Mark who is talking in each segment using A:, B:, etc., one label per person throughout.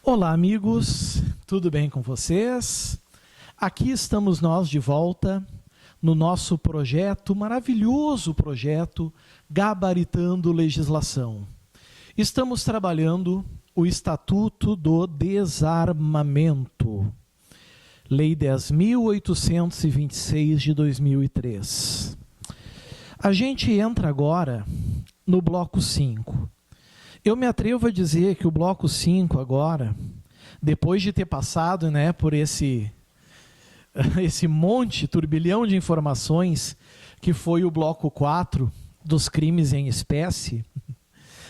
A: Olá, amigos, tudo bem com vocês? Aqui estamos nós de volta no nosso projeto, maravilhoso projeto, Gabaritando Legislação. Estamos trabalhando o Estatuto do Desarmamento, Lei 10.826 de 2003. A gente entra agora no bloco 5. Eu me atrevo a dizer que o bloco 5 agora, depois de ter passado, por esse turbilhão de informações que foi o bloco 4 dos crimes em espécie,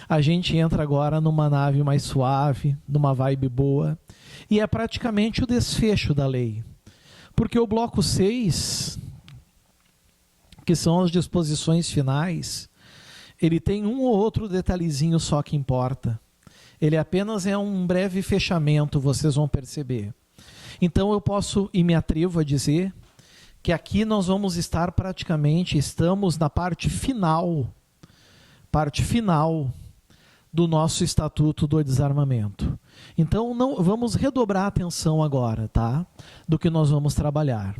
A: a gente entra agora numa nave mais suave, numa vibe boa, e é praticamente o desfecho da lei. Porque o bloco 6, que são as disposições finais, ele tem um ou outro detalhezinho só que importa. Ele apenas é um breve fechamento, vocês vão perceber. Então eu posso e me atrevo a dizer que aqui nós vamos estar estamos na parte final do nosso Estatuto do Desarmamento. Então vamos redobrar a atenção agora, tá? Do que nós vamos trabalhar.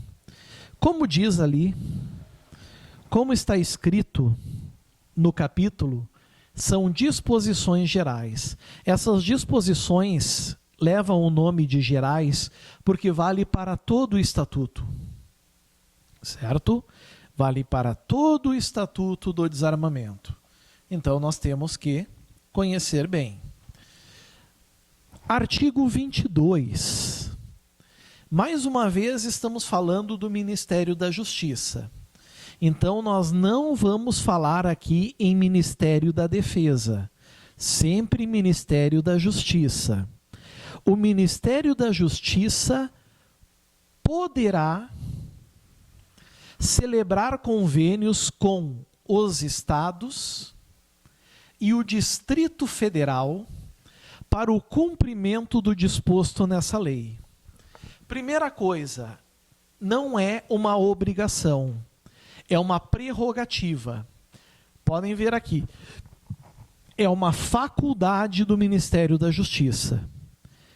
A: Como diz ali, como está escrito no capítulo, são disposições gerais. Essas disposições levam o nome de gerais porque vale para todo o Estatuto. Certo? Vale para todo o Estatuto do Desarmamento. Então nós temos que conhecer bem. Artigo 22. Mais uma vez estamos falando do Ministério da Justiça. Então nós não vamos falar aqui em Ministério da Defesa, sempre Ministério da Justiça. O Ministério da Justiça poderá celebrar convênios com os estados e o Distrito Federal para o cumprimento do disposto nessa lei. Primeira coisa, não é uma obrigação. É uma prerrogativa. Podem ver aqui. É uma faculdade do Ministério da Justiça.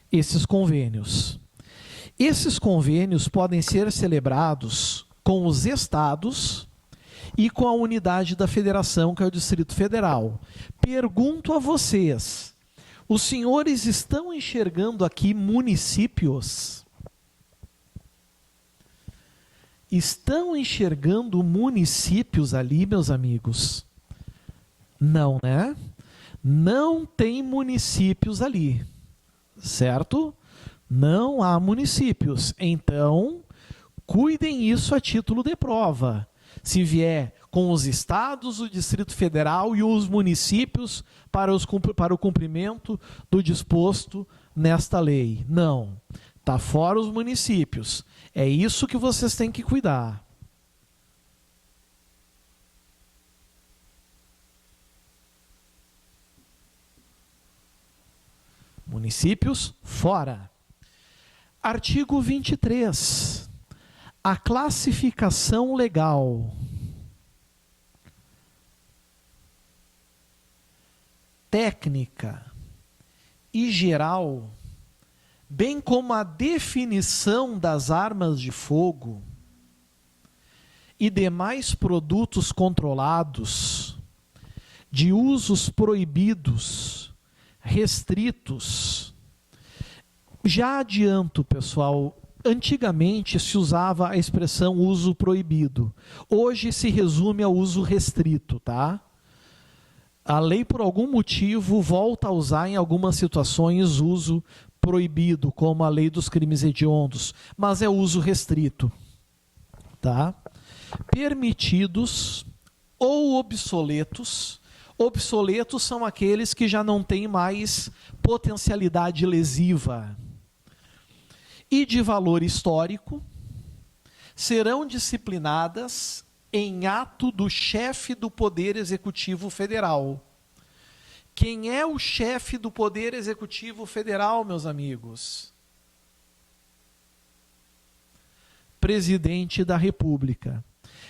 A: Esses convênios. Esses convênios podem ser celebrados com os estados e com a unidade da federação, que é o Distrito Federal. Pergunto a vocês, os senhores estão enxergando aqui municípios? Estão enxergando municípios ali, meus amigos? Não, né? Não tem municípios ali, certo? Não há municípios. Então, cuidem isso a título de prova. Se vier com os estados, o Distrito Federal e os municípios para o cumprimento do disposto nesta lei. Não. Está fora os municípios. É isso que vocês têm que cuidar. Municípios, fora. Artigo 23. A classificação legal. Técnica e geral, bem como a definição das armas de fogo e demais produtos controlados, de usos proibidos, restritos. Já adianto, pessoal, antigamente se usava a expressão uso proibido. Hoje se resume ao uso restrito, tá? A lei, por algum motivo, volta a usar em algumas situações uso proibido, como a lei dos crimes hediondos, mas é uso restrito. Tá? Permitidos ou obsoletos. Obsoletos são aqueles que já não têm mais potencialidade lesiva. E de valor histórico, serão disciplinadas em ato do chefe do Poder Executivo Federal. Quem é o chefe do Poder Executivo Federal, meus amigos? Presidente da República.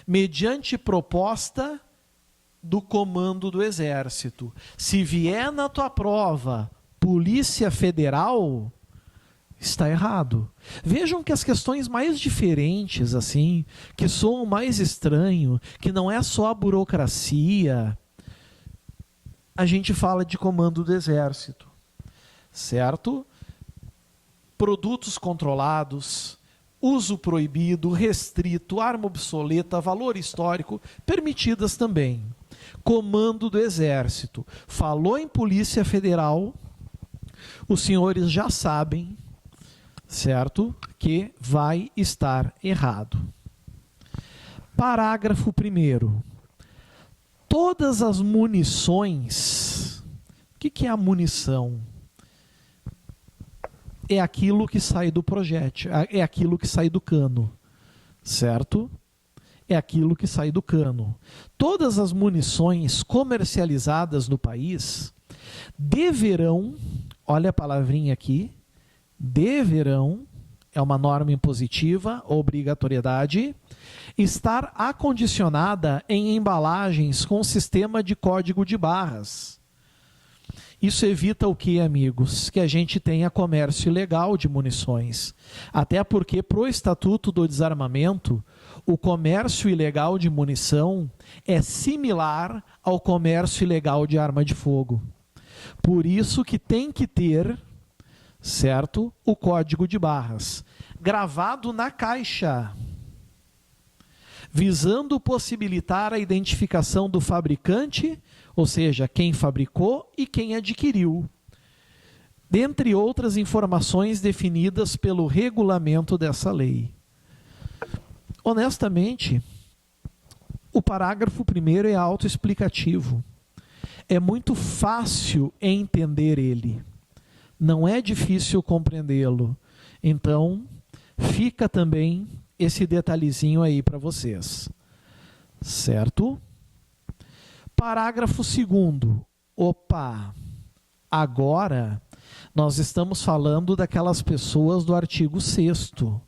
A: Mediante proposta do Comando do Exército. Se vier na tua prova Polícia Federal, está errado. Vejam que as questões mais diferentes, assim, que soam mais estranho, que não é só a burocracia, a gente fala de comando do exército, certo? Produtos controlados, uso proibido, restrito, arma obsoleta, valor histórico, permitidas também. Comando do exército. Falou em Polícia Federal, os senhores já sabem, certo? Que vai estar errado. Parágrafo 1º. Todas as munições... O que é a munição? É aquilo que sai do projétil, é aquilo que sai do cano, certo? É aquilo que sai do cano. Todas as munições comercializadas no país deverão, olha a palavrinha aqui, deverão, é uma norma impositiva, obrigatoriedade, estar acondicionada em embalagens com sistema de código de barras. Isso evita o que, amigos? Que a gente tenha comércio ilegal de munições. Até porque, pro Estatuto do Desarmamento, o comércio ilegal de munição é similar ao comércio ilegal de arma de fogo. Por isso que tem que ter, certo, o código de barras gravado na caixa, visando possibilitar a identificação do fabricante, ou seja, quem fabricou e quem adquiriu, dentre outras informações definidas pelo regulamento dessa lei. Honestamente, o parágrafo 1º é autoexplicativo. É muito fácil entender ele. Não é difícil compreendê-lo. Então, fica também esse detalhezinho aí para vocês. Certo? Parágrafo 2º. Opa! Agora, nós estamos falando daquelas pessoas do artigo 6º.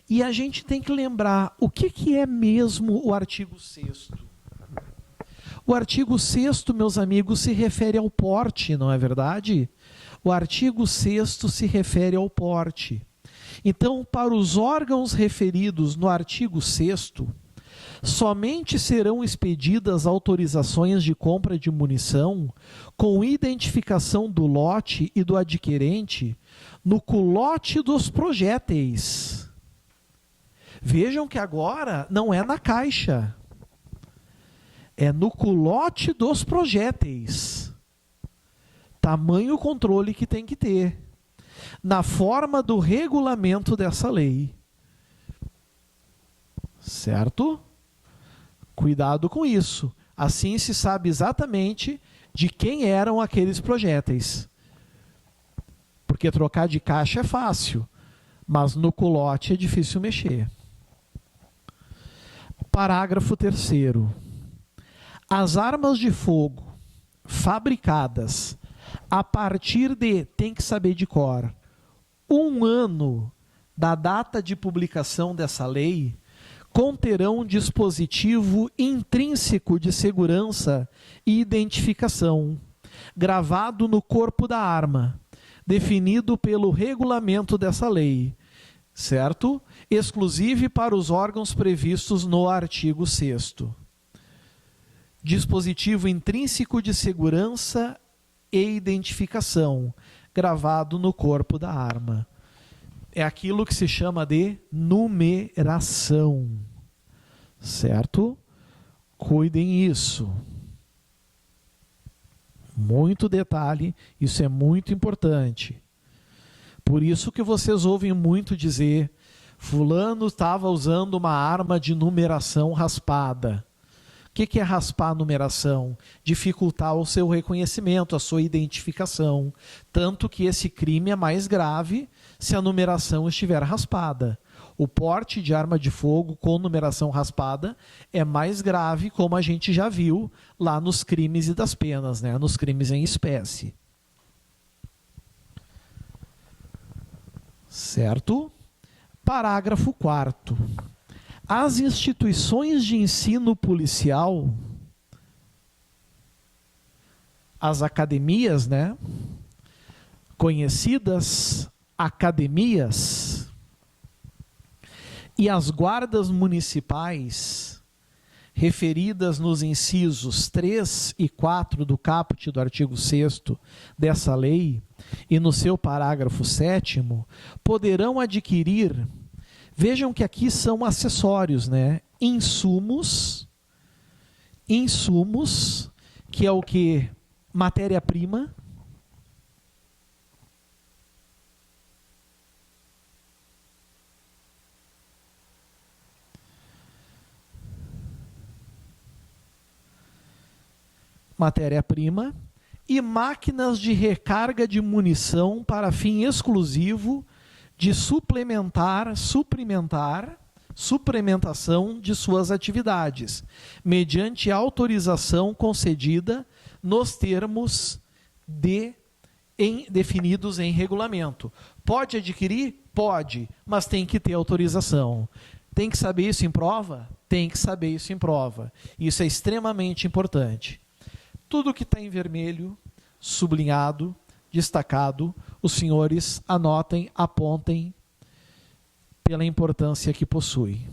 A: E a gente tem que lembrar o que é mesmo o artigo 6º. O artigo 6º, meus amigos, se refere ao porte, não é verdade? O artigo 6º se refere ao porte. Então, para os órgãos referidos no artigo 6º, somente serão expedidas autorizações de compra de munição com identificação do lote e do adquirente no culote dos projéteis. Vejam que agora não é na caixa, é no culote dos projéteis. Tamanho controle que tem que ter, na forma do regulamento dessa lei. Certo? Cuidado com isso. Assim se sabe exatamente de quem eram aqueles projéteis. Porque trocar de caixa é fácil, mas no culote é difícil mexer. Parágrafo 3º. As armas de fogo fabricadas a partir de, tem que saber de cor, 1 ano da data de publicação dessa lei, conterão um dispositivo intrínseco de segurança e identificação, gravado no corpo da arma, definido pelo regulamento dessa lei, certo? Exclusivo para os órgãos previstos no artigo 6º. Dispositivo intrínseco de segurança e identificação, gravado no corpo da arma. É aquilo que se chama de numeração, certo? Cuidem isso. Muito detalhe, isso é muito importante. Por isso que vocês ouvem muito dizer, fulano estava usando uma arma de numeração raspada. O que é raspar a numeração? Dificultar o seu reconhecimento, a sua identificação. Tanto que esse crime é mais grave se a numeração estiver raspada. O porte de arma de fogo com numeração raspada é mais grave, como a gente já viu lá nos crimes e das penas, né? Nos crimes em espécie. Certo? Parágrafo 4º. As instituições de ensino policial, as academias, né, conhecidas academias e as guardas municipais, referidas nos incisos 3 e 4 do caput do artigo 6º dessa lei, e no seu parágrafo 7º, poderão adquirir, vejam que aqui são acessórios, né? Insumos, que é o que? Matéria-prima, e máquinas de recarga de munição para fim exclusivo de suplementação de suas atividades, mediante autorização concedida nos termos definidos em regulamento. Pode adquirir? Pode, mas tem que ter autorização. Tem que saber isso em prova? Tem que saber isso em prova. Isso é extremamente importante. Tudo que está em vermelho, sublinhado, destacado, os senhores anotem, apontem pela importância que possui.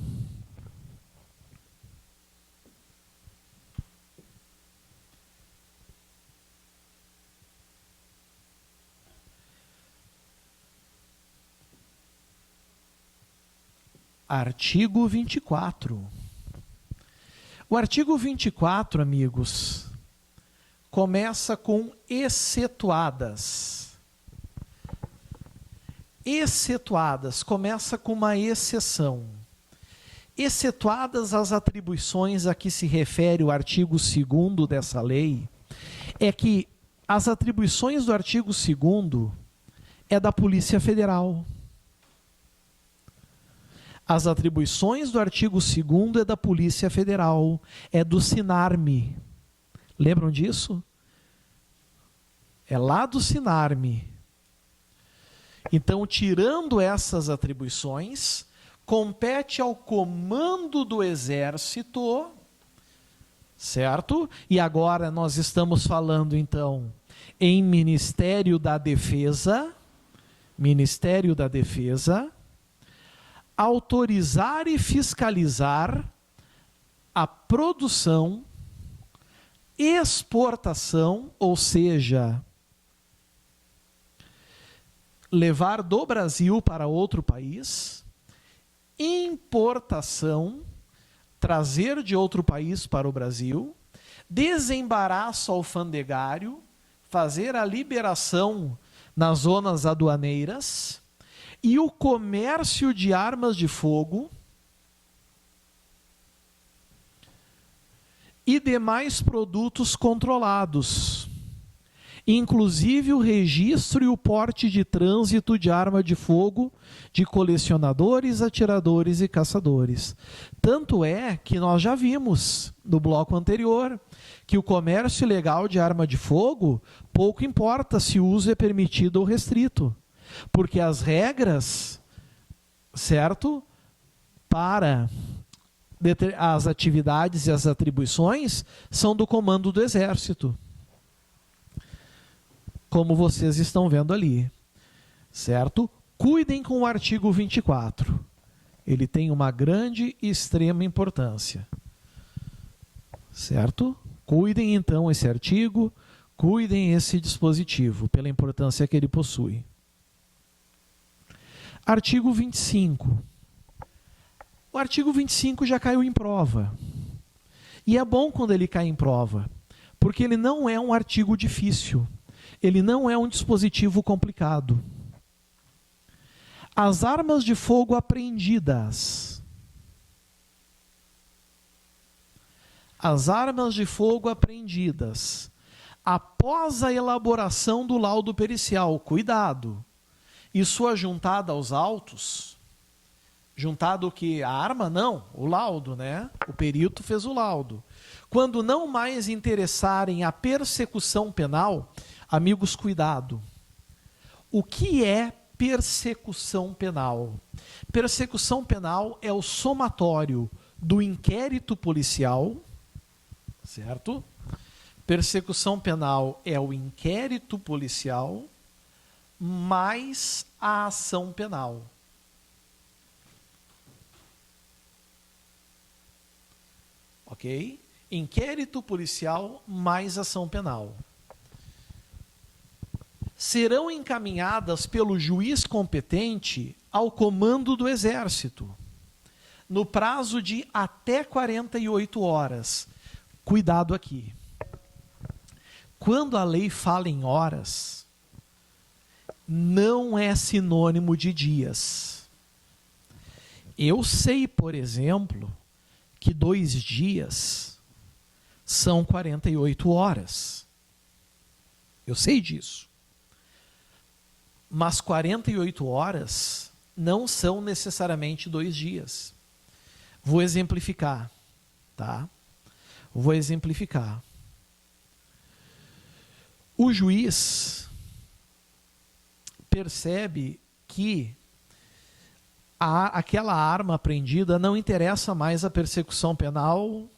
A: Artigo 24. O artigo 24, amigos, começa com excetuadas. Excetuadas, começa com uma exceção. Excetuadas as atribuições a que se refere o artigo 2º dessa lei, é que as atribuições do artigo 2º é da Polícia Federal. As atribuições do artigo 2º é da Polícia Federal, é do Sinarme. Lembram disso? É lá do Sinarme. Então, tirando essas atribuições, compete ao comando do Exército, certo? E agora nós estamos falando, então, em Ministério da Defesa, autorizar e fiscalizar a produção, exportação, ou seja, levar do Brasil para outro país, importação, trazer de outro país para o Brasil, desembaraço alfandegário, fazer a liberação nas zonas aduaneiras e o comércio de armas de fogo e demais produtos controlados, inclusive o registro e o porte de trânsito de arma de fogo de colecionadores, atiradores e caçadores. Tanto é que nós já vimos no bloco anterior que o comércio ilegal de arma de fogo pouco importa se o uso é permitido ou restrito, porque as regras, certo, para as atividades e as atribuições são do comando do Exército, como vocês estão vendo ali, certo? Cuidem com o artigo 24. Ele tem uma grande e extrema importância, certo? Cuidem então esse artigo, cuidem esse dispositivo, pela importância que ele possui. Artigo 25. O artigo 25 já caiu em prova. E é bom quando ele cai em prova, porque ele não é um artigo difícil. Ele não é um dispositivo complicado. As armas de fogo apreendidas. As armas de fogo apreendidas após a elaboração do laudo pericial, cuidado, e sua juntada aos autos, juntado o que? A arma? Não, o laudo, né? O perito fez o laudo. Quando não mais interessarem a persecução penal, amigos, cuidado. O que é persecução penal? Persecução penal é o somatório do inquérito policial, certo? Persecução penal é o inquérito policial, mais a ação penal. Ok? Inquérito policial mais ação penal. Serão encaminhadas pelo juiz competente ao comando do Exército, no prazo de até 48 horas. Cuidado aqui. Quando a lei fala em horas, não é sinônimo de dias. Eu sei, por exemplo, que 2 dias são 48 horas. Eu sei disso. Mas 48 horas não são necessariamente 2 dias. Vou exemplificar, tá? Vou exemplificar. O juiz percebe que aquela arma apreendida não interessa mais a persecução penal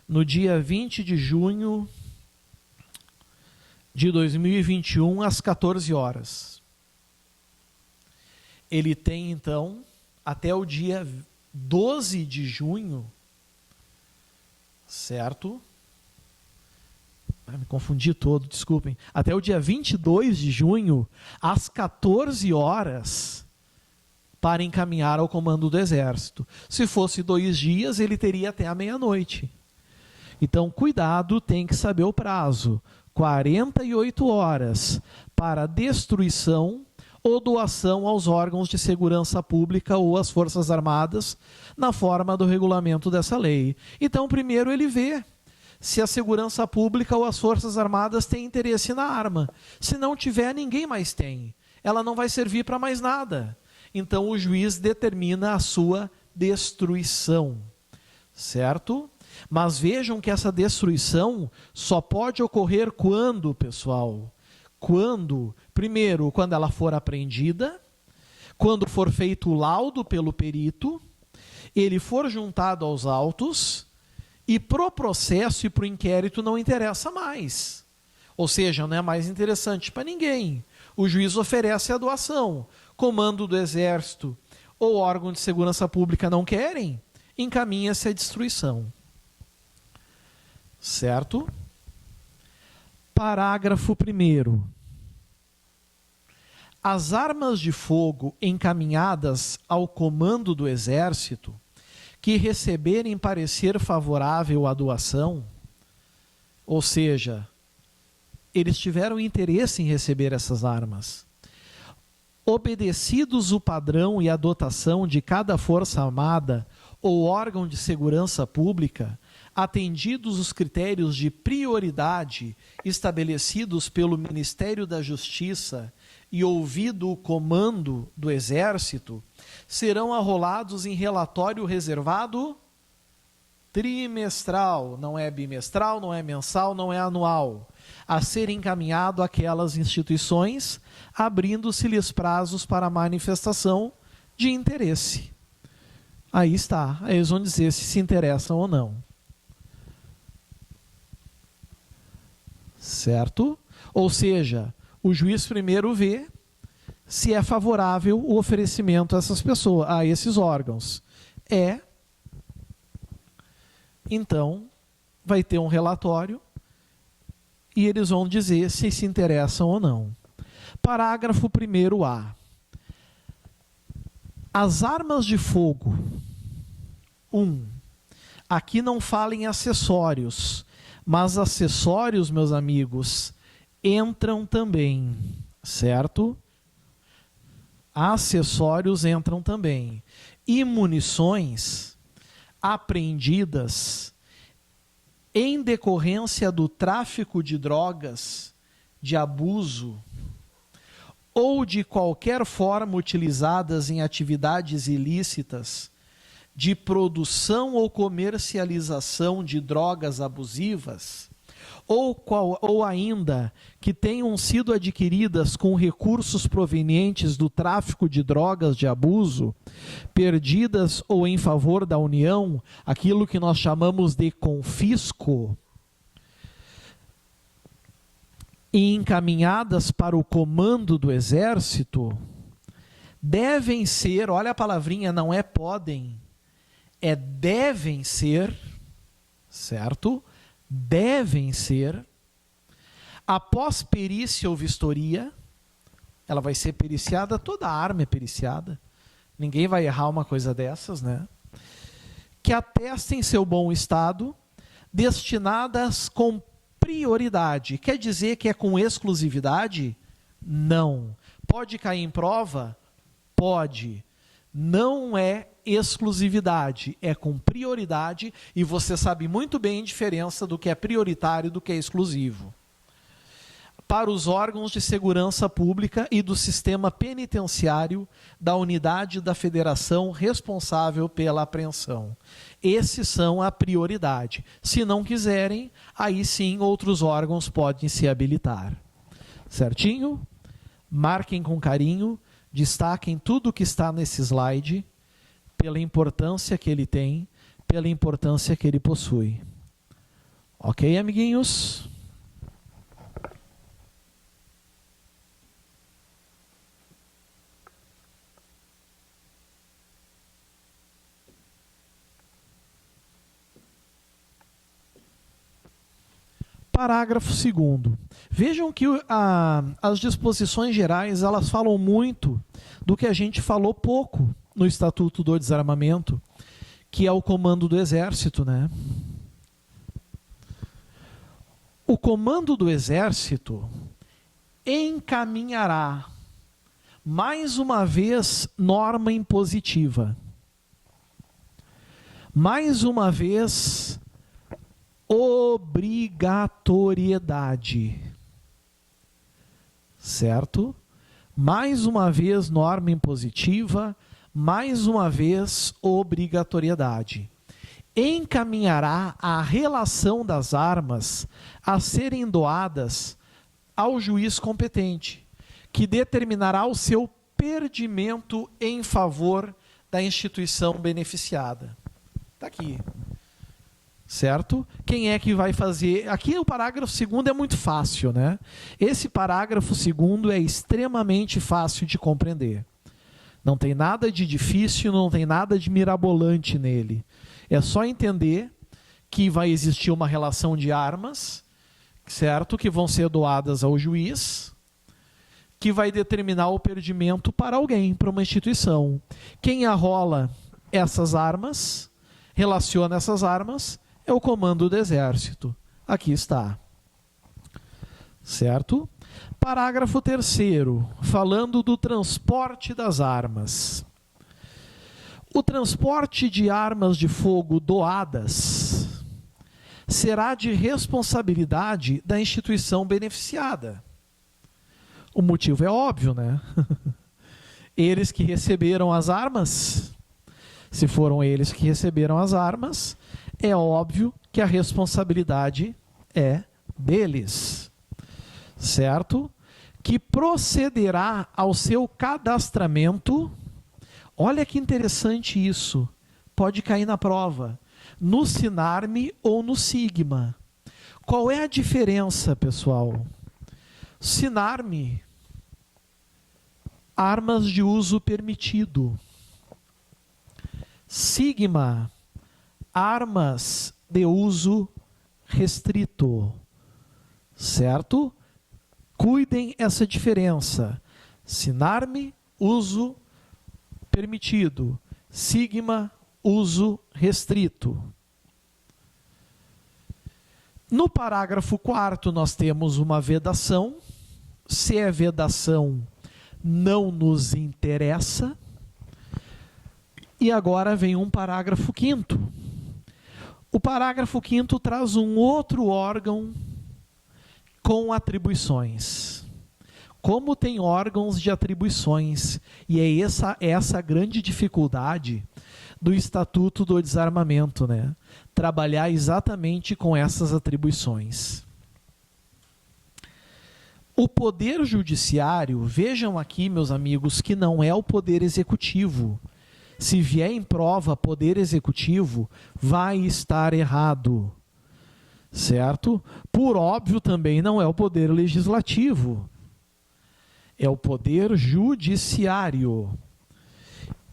A: no dia 20 de junho de 2021, às 14 horas. Ele tem, então, até o dia 12 de junho, certo? Me confundi todo, desculpem. Até o dia 22 de junho, às 14 horas, para encaminhar ao comando do Exército. Se fosse 2 dias, ele teria até a meia-noite. Então, cuidado, tem que saber o prazo. 48 horas para destruição ou doação aos órgãos de segurança pública ou às Forças Armadas, na forma do regulamento dessa lei. Então, primeiro ele vê se a segurança pública ou as Forças Armadas têm interesse na arma. Se não tiver, ninguém mais tem. Ela não vai servir para mais nada. Então, o juiz determina a sua destruição. Certo? Mas vejam que essa destruição só pode ocorrer quando, pessoal? Primeiro, quando ela for apreendida, quando for feito o laudo pelo perito, ele for juntado aos autos e pro processo e pro inquérito não interessa mais. Ou seja, não é mais interessante para ninguém. O juiz oferece a doação. Comando do Exército ou órgão de segurança pública não querem, encaminha-se a destruição. Certo? Parágrafo 1º. As armas de fogo encaminhadas ao comando do Exército, que receberem parecer favorável à doação, ou seja, eles tiveram interesse em receber essas armas, obedecidos o padrão e a dotação de cada força armada ou órgão de segurança pública, atendidos os critérios de prioridade estabelecidos pelo Ministério da Justiça e ouvido o comando do Exército, serão arrolados em relatório reservado trimestral, não é bimestral, não é mensal, não é anual, a ser encaminhado àquelas instituições, abrindo-se-lhes prazos para manifestação de interesse. Aí está, eles vão dizer se interessam ou não. Certo? Ou seja, o juiz primeiro vê se é favorável o oferecimento a essas pessoas, a esses órgãos. Então, vai ter um relatório e eles vão dizer se se interessam ou não. Parágrafo 1º-A. As armas de fogo. 1. Aqui não fala em acessórios, mas acessórios, meus amigos, entram também, certo? Acessórios entram também. E munições apreendidas em decorrência do tráfico de drogas, de abuso, ou de qualquer forma utilizadas em atividades ilícitas, de produção ou comercialização de drogas abusivas, ou ainda que tenham sido adquiridas com recursos provenientes do tráfico de drogas de abuso, perdidas ou em favor da União, aquilo que nós chamamos de confisco, e encaminhadas para o comando do exército, devem ser, olha a palavrinha, não é podem, é devem ser, certo? Devem ser, após perícia ou vistoria, ela vai ser periciada, toda arma é periciada, ninguém vai errar uma coisa dessas, né? Que atestem seu bom estado, destinadas com prioridade. Quer dizer que é com exclusividade? Não. Pode cair em prova? Pode. Não é exclusividade, é com prioridade, e você sabe muito bem a diferença do que é prioritário e do que é exclusivo. Para os órgãos de segurança pública e do sistema penitenciário da unidade da federação responsável pela apreensão. Esses são a prioridade. Se não quiserem, aí sim outros órgãos podem se habilitar. Certinho? Marquem com carinho, destaquem tudo o que está nesse slide, pela importância que ele tem, pela importância que ele possui. Ok, amiguinhos? Parágrafo 2º. Vejam que as disposições gerais, elas falam muito do que a gente falou pouco no Estatuto do Desarmamento, que é o comando do Exército, né? O comando do Exército encaminhará, mais uma vez, norma impositiva. Mais uma vez, obrigatoriedade, certo? Mais uma vez norma impositiva, mais uma vez obrigatoriedade. Encaminhará a relação das armas a serem doadas ao juiz competente, que determinará o seu perdimento em favor da instituição beneficiada. Está aqui. Certo? Quem é que vai fazer? Aqui o parágrafo 2º é muito fácil, né? Esse parágrafo 2º é extremamente fácil de compreender. Não tem nada de difícil, não tem nada de mirabolante nele. É só entender que vai existir uma relação de armas, certo? Que vão ser doadas ao juiz, que vai determinar o perdimento para alguém, para uma instituição. Quem arrola essas armas, relaciona essas armas, é o comando do Exército. Aqui está. Certo? Parágrafo 3º, falando do transporte das armas. O transporte de armas de fogo doadas será de responsabilidade da instituição beneficiada. O motivo é óbvio, né? Eles que receberam as armas, se foram eles que receberam as armas, é óbvio que a responsabilidade é deles, certo? Que procederá ao seu cadastramento. Olha que interessante isso, pode cair na prova, no Sinarme ou no Sigma. Qual é a diferença, pessoal? Sinarme, armas de uso permitido. Sigma, armas de uso restrito, certo? Cuidem essa diferença. Sinarme, uso permitido. Sigma, uso restrito. No parágrafo 4º nós temos uma vedação. Se é vedação, não nos interessa. E agora vem um parágrafo 5º. O parágrafo 5º traz um outro órgão com atribuições. Como tem órgãos de atribuições, e é essa a grande dificuldade do Estatuto do Desarmamento, né? Trabalhar exatamente com essas atribuições. O Poder Judiciário, vejam aqui, meus amigos, que não é o Poder Executivo. Se vier em prova Poder Executivo, vai estar errado. certo? Por óbvio, também não é o poder legislativo, é o poder judiciário.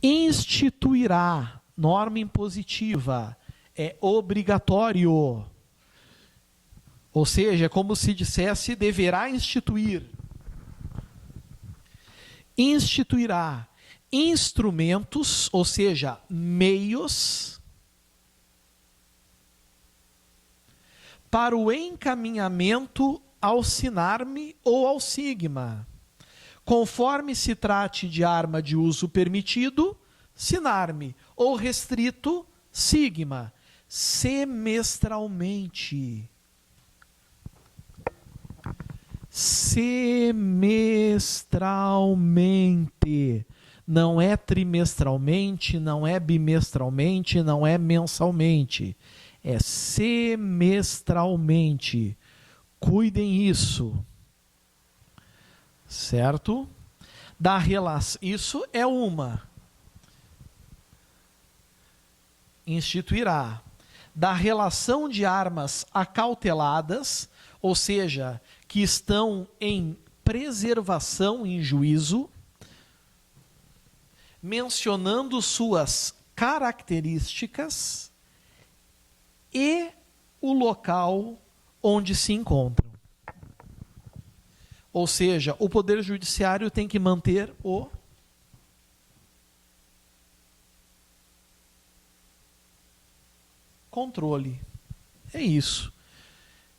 A: Instituirá, norma impositiva, é obrigatório. Ou seja, é como se dissesse deverá instituir. Instituirá instrumentos, ou seja, meios, para o encaminhamento ao SINARME ou ao SIGMA, conforme se trate de arma de uso permitido, SINARME, ou restrito, SIGMA, semestralmente. Semestralmente. Não é trimestralmente, não é bimestralmente, não é mensalmente. É semestralmente. Cuidem isso. Certo? Da relação. Isso é uma. Instituirá. Da relação de armas acauteladas, ou seja, que estão em preservação em juízo, mencionando suas características e o local onde se encontram. Ou seja, o Poder Judiciário tem que manter o controle. É isso.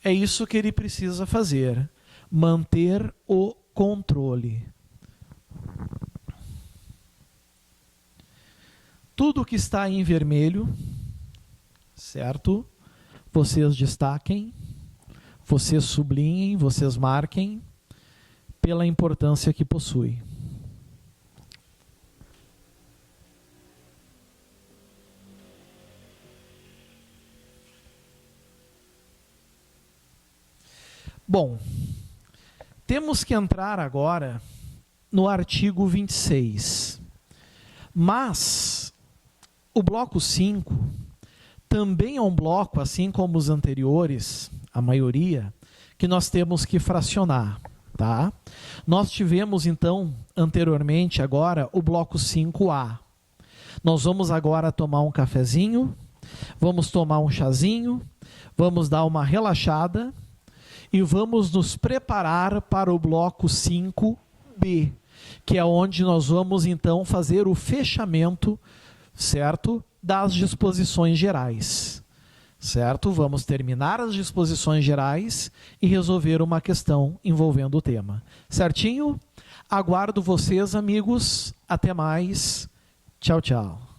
A: É isso que ele precisa fazer. Manter o controle. Tudo que está em vermelho, certo? Vocês destaquem, vocês sublinhem, vocês marquem, pela importância que possui. Bom, temos que entrar agora no artigo 26. Mas o bloco 5 também é um bloco, assim como os anteriores, a maioria, que nós temos que fracionar. Tá? Nós tivemos, então, anteriormente, agora, o bloco 5A. Nós vamos agora tomar um cafezinho, vamos tomar um chazinho, vamos dar uma relaxada e vamos nos preparar para o bloco 5B, que é onde nós vamos, então, fazer o fechamento, certo, das disposições gerais. Certo? Vamos terminar as disposições gerais e resolver uma questão envolvendo o tema. Certinho? Aguardo vocês, amigos. Até mais. Tchau, tchau.